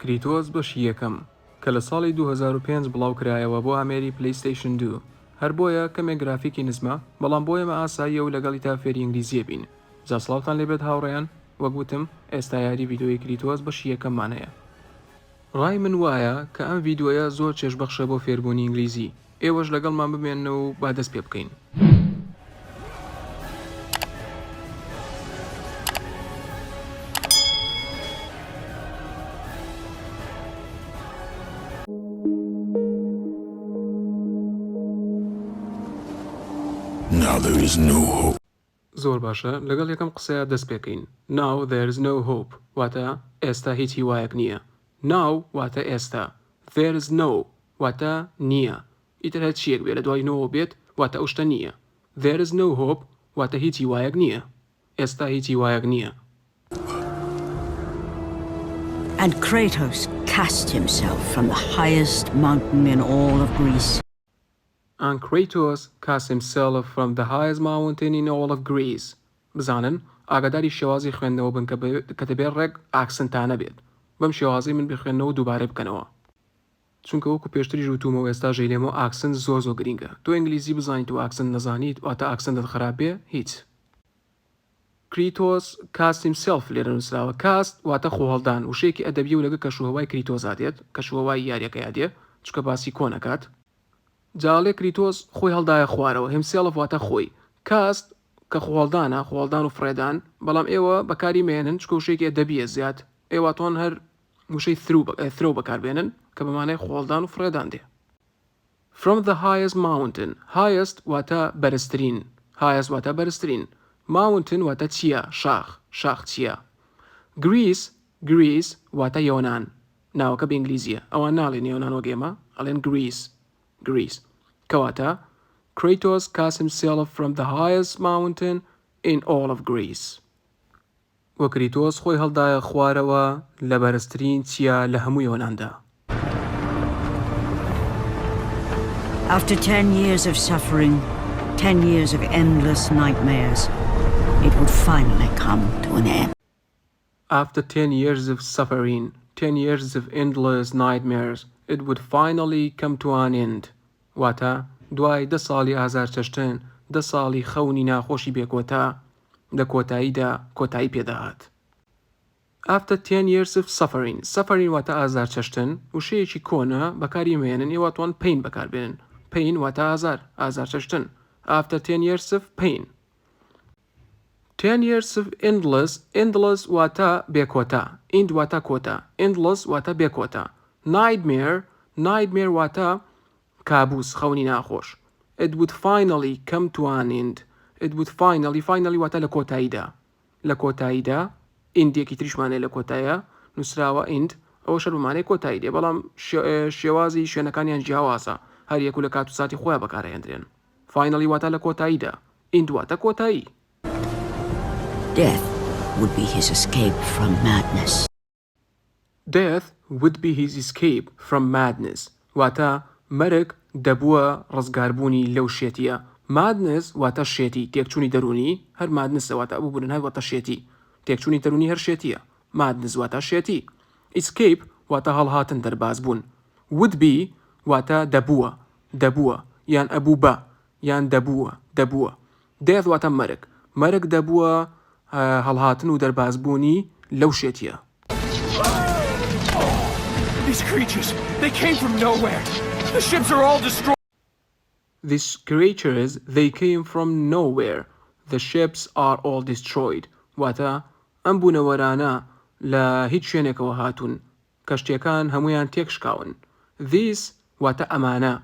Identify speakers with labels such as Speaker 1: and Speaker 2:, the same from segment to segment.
Speaker 1: کریتۆس بەشی یەکەم کە لە ساڵی 2005 بڵاوکرایەوە بۆ ئامێری پلەیستیشن 2 هەر بۆیە کەمێک گرافیکی نزمە بەڵام بۆ ئێمە ئاساییە و لەگەڵی تا فێری ئینگلیزیە بین جا سڵاوتان لێبێت هاوڕێیان وەک گوتم ئێستا یاری ڤیدیۆی کریتۆس بەشی یەکەممانەیە ڕای من وایە کە ئەم ڤیدیۆیە زۆر چێژبەخشە بۆ فێربوونی ئینگلیزی ئێوەش لەگەڵمان بمێننەوە و با دەست پێ بکەین
Speaker 2: Now there is no hope.
Speaker 1: زۆر باشە لەگەڵ یەکەم قسەیە دەست پێکەین Now there is no hope واتە ئێستا هیچ هیوایەک نییە Now واتە ئێستا There is no واتە نییە ئیتر هەر چیەک بێت لە دوای نەوە بێت واتە ئەو شتە نییە There is no hope واتە هیچ هیوایەک نییە ئێستا هیچ هیوایەک نییە
Speaker 3: And Kratos cast himself from the highest mountain in all of Greece.
Speaker 1: And Kratos cast himself from the highest mountain in all of Greece. بزانن ئاگاداری شێوازی خوێندنەوە بن کە دەبێت ڕێک ئاکسنتانە بێت بەم شێوازی من بخوێنەوە دووبارە بکەنەوە چونکە وەکو پێشتری ژووتومەوە ئێستا ژەیلێمەوە ئاکسنت زۆر گرینگە تۆ ئینگلیزی بزانیت و ئاکسنت نەزانیت واتە ئاکسنتت خراپ بێ هیچ Kratos cast himself لێرە نووسراوە cast واتە خۆهەڵدان وشەیەکی ئەدەبی و لەگە کەشوهەوای کریتۆزا دێت کەشوهەوای یاریەکەیا دێ چکە باسی کۆنەکات جاڵێ کریتۆس خۆی هەڵدایە خوارەوە هیمسێڵف واتە خۆی کاست کە خۆڵدانە خۆڵدان و فرێدان بەڵام ئێوە بەکاری مێنن چکە وشەیەکی ئەدەبیە زیاد ئێواتۆن هەر وشەی ثرو بەکاربێنن کە بەمانەی خۆڵدان و فرێدان دێ From the highest mountain highest واتە بەرزترین highest واتە بەرزترین mountain واتە چییە شاخ چییە Greece واتە یۆنان ناوەکە بە ئینگلیزیە ئەوان ناڵێن یۆنان وەگێمە ئەڵێن Greece کەواتە Kratos cast himself from the highest mountain in all of Greece وە کریتۆس خۆی هەڵدایە خوارەوە لە بەرزترین چیە لە هەموو یۆناندا
Speaker 3: After 10 years of suffering, 10 years of endless nightmares, it would finally come to an end.
Speaker 1: After 10 years of suffering, 10 years of endless nightmares, it would finally come to an end. واتە دوای 10 ساڵی ئازار چەشتن 10 ساڵی خەونی ناخۆشی بێکۆتا لە کۆتاییدا کۆتایی پێداهات. After 10 years of suffering واتە ئازار چەشتن وشەیەکی کۆنە بەکاری مێنن ئێواتوان pain بەکاربێنن pain واتە ئازار چەشتن After 10 years of pain 10 years of endless واتە بێکۆتا end واتە کۆتا endless واتە بێکۆتا nightmare واتە کابوس خەونی ناخۆش It would finally come to an end It would finally واتە لە کۆتاییدا ئیندێکی تریشمانەیە لە کۆتایە نووسراوە ئیند ئەوە شەر بمانەی کۆتایی دێ بەڵام شێوازی شوێنەکانیان جیاوازە هەر یەکو لە کات و ساتی خۆیان بەکارهێنرێن finally واتە لە کۆتاییدا ئیند واتە کۆتایی
Speaker 3: Death would be his escape from madness.
Speaker 1: Death would be his escape from madness واتە مەرگ دەبووە ڕزگاربوونی لەو شێتیە madness واتە شێتی تێکچوونی دەرونی هەر madness واتە ئەبوو بوون هەر واتە شێتی تێکچوونی دەرونی هەر شێتیە madness واتە شێتی escape واتە هەڵهاتن دەرباز بوون would be واتە دەبووە یان ئەبوو بە یان دەبووە death واتە مەرگ دەبووە هەڵهاتن و دەربازبوونی لەو شێتیە
Speaker 4: These creatures, they came from nowhere. The ships are all destroyed.
Speaker 1: These creatures, they came from nowhere. The ships are all destroyed. واتە ئەم بوونەوەرانە لە هیچ شوێنێکەوە هاتوون کەشتیەکان هەمویان تێکشکاون These واتە ئەمانە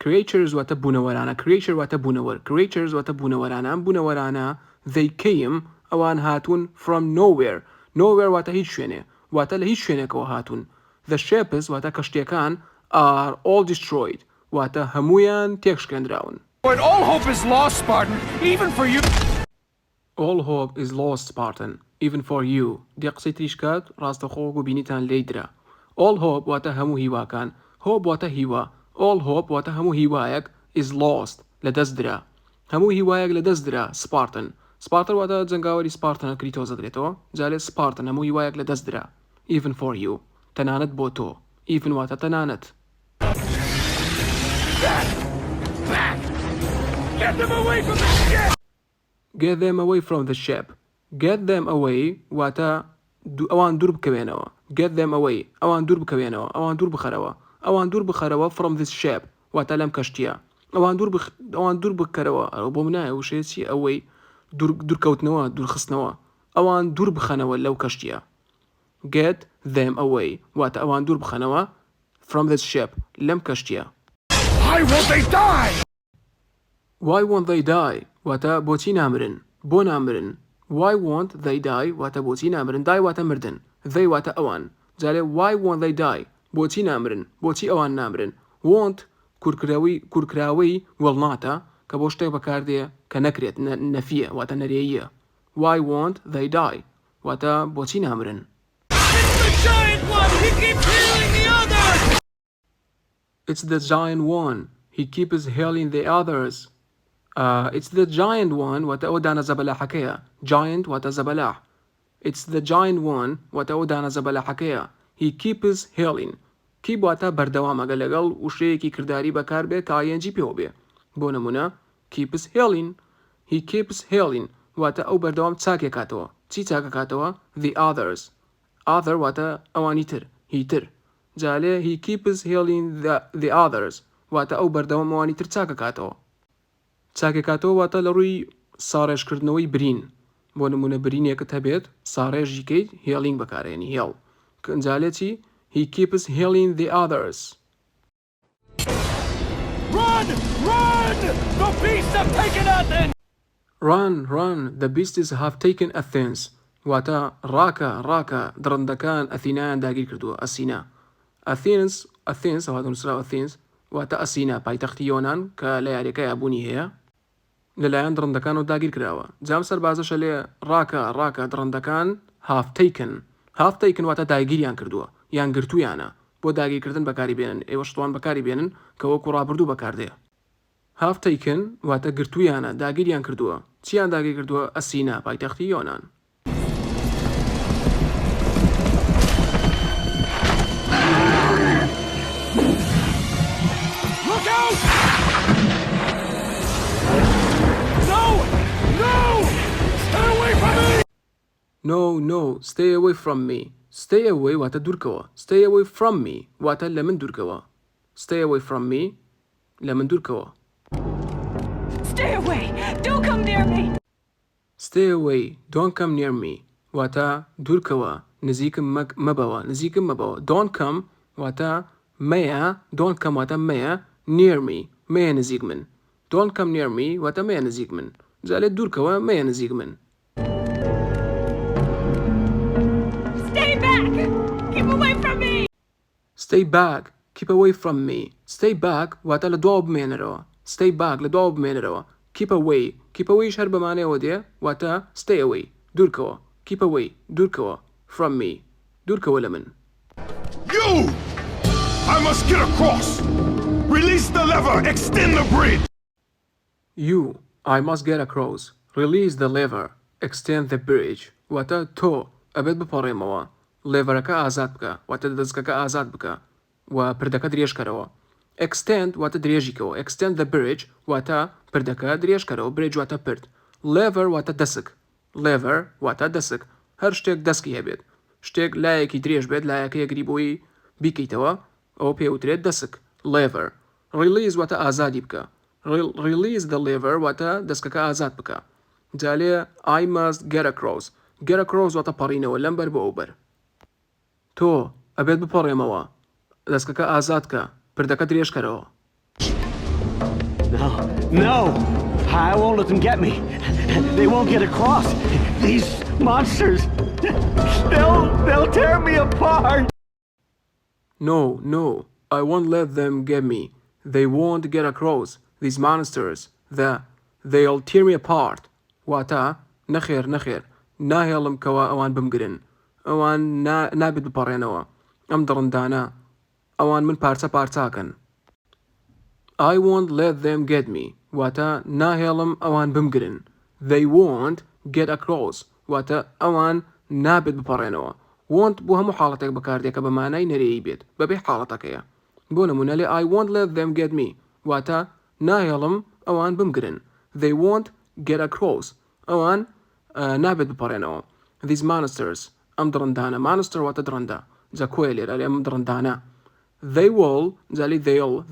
Speaker 1: creatures واتە بوونەوەرانە creature واتە بوونەوەر creatures واتە بوونەوەرانە ئەم بوونەوەرانە they came ئەوان هاتوون from nowhere واتە هیچ شوێنێ واتە لە هیچ شوێنێکەوە هاتوون The ships واتە کەشتیەکان are all destroyed واتە هەمویان تێکشکێنراون
Speaker 4: But all hope is lost, Spartan, even for you.
Speaker 1: All hope is lost, Spartan, even for you. دی قسەی تریشکات ڕاستەخۆ و بینیتان لێیدرا. All hope واتە هەموو هیواکان. Hope واتە هیوا. All hope واتە هەموو هیوایەک is lost لەدەستدرا. هەموو هیوایەک لەدەستدرا Spartan. Spartan واتە جەنگاوەری Spartan کریتۆزە درێتەوە. جارێ Spartan هەموو هیوایەک لەدەستدرا. even for you تەنانەت بۆ تۆ even واتە تەنانەت
Speaker 4: Back! Get them away from the ship!
Speaker 1: get them away from the ship get them away واتە ئەوان دوور بکەوێنەوە get them away ئەوان دوور بکەوێنەوە ئەوان دوور بخەرەوە ئەوان دوور بخەرەوە from this ship واتە لەم کەشتیە ئەوان دوور بکەرەوە بۆ منایە وشێتی ئەوەی دوورکەوتنەوە دوورخستنەوە ئەوان دوور بخەنەوە لەو کەشتیە get them away واتە ئەوان دوور بخەنەوە from this ship لەم کەشتیە
Speaker 4: Why won't they die?
Speaker 1: why won't they die واتە بۆچی نامرن بۆ نامرن why won't they die واتە بۆچی نامرن die واتە مردن they واتە ئەوان جارێ why won't they die بۆچی نامرن بۆچی ئەوان نامرن won't کورکراوەی will ناتە کە بۆ شتێک بەکاردێ کە نەکرێت نەفیە واتە نەرێیە why won't they die واتە بۆچی نامرن
Speaker 4: It's the giant one! He keeps healing the others!
Speaker 1: it's the giant one he keeps healing the others it's the giant one واتە ئەو دانە زەبەلاحەکەیە giant واتە زەبەلاح it's the giant one واتە ئەو دانە زەبەلاحەکەیە he keeps healing keep واتە بەردەوامەگە لەگەڵ وشەیەکی کردداری بەکار بێ تا ئایەنجی پێوە بێ بۆ نمونە keeps healing he keeps healing واتە ئەو بەردەوام چاکێکاتەوە چی چاکەکاتەوە the others other واتە ئەوانی تر هیتر جالێ he keeps healing the others واتە ئەو بەردەوام ئەوانی تر چاکەکاتەوە چاکێکاتەوە واتە لە ڕووی ساڕێژکردنەوەی برین بۆ نمونە برینێکت هەبێت ساڕێژیکەیت healing بەکارێنی heal جالێتی he keeps healing the others
Speaker 4: Run! Run! The beasts have taken Athens!
Speaker 1: run the beasts have taken Athens واتە ڕاکە درەندەکان ئەثینایان داگیر کردووە ئەسینا Athens هەوادە نووسراوە Athens واتە ئەسینا پایتەختی یۆنان کە لە یاریەکەی ئابوونی هەیە لەلایەن درەندەکان و داگیر کراوە جام سەربازەشە لێ ڕاکە درەندەکان have taken واتە داگیریان کردووە یان گرتوویانە بۆ داگیرکردن بەکاری بێنن ئێوە شتوان بەکاری بێنن کە وەکو ڕابردوو بەکاردێ have taken واتە گرتوویانە داگیریان کردووە چیان داگیر کردووە ئەسینا پایتەختی یۆنان
Speaker 4: Look out! No! Stay away from me!
Speaker 1: no stay away from me stay away واتە دوورکەوە stay away from me واتە لە من دوورکەوە stay away from me لە من دوورکەوە
Speaker 5: Stay away! Don't come near me!
Speaker 1: stay away don't come near me واتە دوورکەوە نزیکم مەبەوە don't come واتە مەیە don't come واتە مەیە near me مەیە نزیک من don't come near me واتە مەیە نزیک من جالێت دوورکەوە مەیە نزیک من
Speaker 5: Stay back! Keep away from me!
Speaker 1: stay back keep away from me stay back واتە لە دواوە بمێنەرەوە stay back لە دواوە بمێنەرەوە keep away هەر بەمانەوە دێ واتە stay away دوورکەوە keep away دوورکەوە from me دوورکەوە لە من
Speaker 2: You! I must get across! Release the lever! Extend the bridge!
Speaker 1: I must get across release the lever extend the bridge واتە تۆ ئەبێت بپەڕێمەوە لێڤەرەکە ئازاد بکە واتە دەستگەکە ئازاد بکە و پردەکە درێژکەرەوە extend واتە درێژیکەوە extend the bridge واتە پردەکە درێژکەرەوە bridge واتە پرد lever واتە دەسک lever واتە دەسک هەر شتێک دەسکی هەبێت شتێک لایەکی درێژ بێت لایەکە یەکری بۆی بیکەیتەوە ئەوە پێوترێت دەسک lever release واتە ئازادی بکە release the lever واتە دەستکەکە ئازاد بکە جالێ I must get across واتە پەڕینەوە لەم بەر بە ئەو بەر تۆ ئەبێت بپەڕێمەوە دەستکەکە ئازادکە پردەکە درێژکەرەوە
Speaker 6: No! I won't let them get me. They won't get across. These monsters, they'll tear me apart.
Speaker 1: No, I won't let them get me. They won't get across. These monsters, they'll tear me apart. واتە نەخێر ناهێڵم کەوا ئەوان بمگرن ئەوان نابێت بپەڕێنەوە ئەم دڕندانە ئەوان من پارچاکەن I won't let them get me واتە ناهێڵم ئەوان بمگرن They won't get across واتە ئەوان نابێت بپەڕێنەوە want بۆ هەموو حاڵەتێک بەکاردێکە بە مانای نەرێی بێت بەبێ حاڵەتەکەیە بۆ نمونە لێ I won't let them get me واتە ناهێڵم ئەوان بمگرن they won't get across ئەوان نابێت بپەڕێنەوە these monsters ئەم درندانە monster واتە درەندە جا کۆیە لێرە لێ ئەم درندانە they will جالی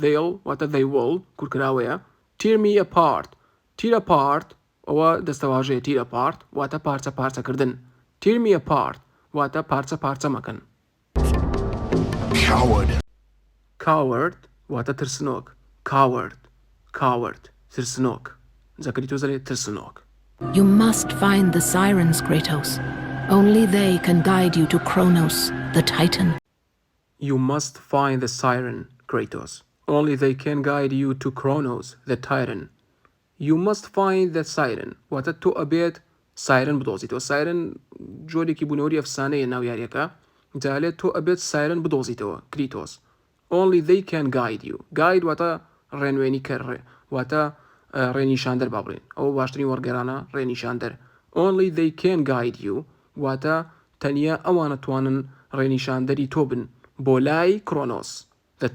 Speaker 1: they'll واتە they will کورکراوەیە tear me apart tear apart ئەوە دەستەواژەیە tear apart واتە پارچە پارچەکردن tear me apart واتە پارچە پارچە مەکەن coward واتە ترسنۆک coward ترسنۆک جاکەری تۆ زەلێ ترسنۆک
Speaker 7: You must find the sirens, Kratos. Only they can guide you to Kronos, the Titan.
Speaker 1: You must find the siren, Kratos. Only they can guide you to Kronos, the Titan. You must find the siren. واتە تۆ ئەبێت سایرن بدۆزیتەوە سایرن جۆرێکی بوونەوەری ئەفسانەیە ناو یاریەکە جالێت تۆ ئەبێت سایرن بدۆزیتەوە کریتۆس Only they can guide you. Guide واتە ڕێنوێنی کەڕێ واتە ڕێنیشاندەر با بڵێن ئەوە باشترین وەرگێرانە ڕێنیشاندەر Only they can guide you واتە تەنیا ئەوانە توانن ڕێنیشاندەری تۆ بن بۆ لای کرۆنۆس The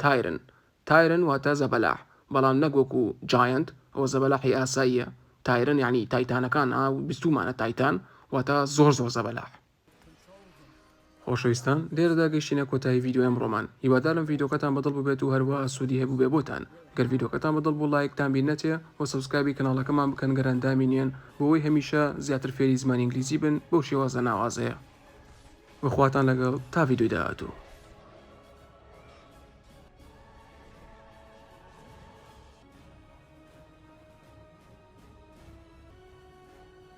Speaker 1: Titan واتە زەبەلاح بەڵام نەگوەکو Giant ئەوە زەبەلاحی ئاساییە تایرن یعنی تایتانەکان بیستومانە تایتان واتە زۆر زەبەلاح خۆشەویستان لێرەدا گەیشتینە کۆتایی ڤیدیۆ ئەمڕۆمان هیوادارم ڤیدیۆکەتان بەدڵ ببێت و هەروەها سوودی هەبوو بێ بۆتان گەر ڤیدیۆکەتان بەدڵ بوو لایکتان بیر نەچێ و سەبسکرایبی کەناڵەکەمان بکەن گەرەندامی نێن بۆەوەی هەمیشە زیاتر فێری زمانی ئینگلیزی بن بەو شێوازە ناوازەیە بەخواتان لەگەڵ تا ڤیدیۆی داهاتوو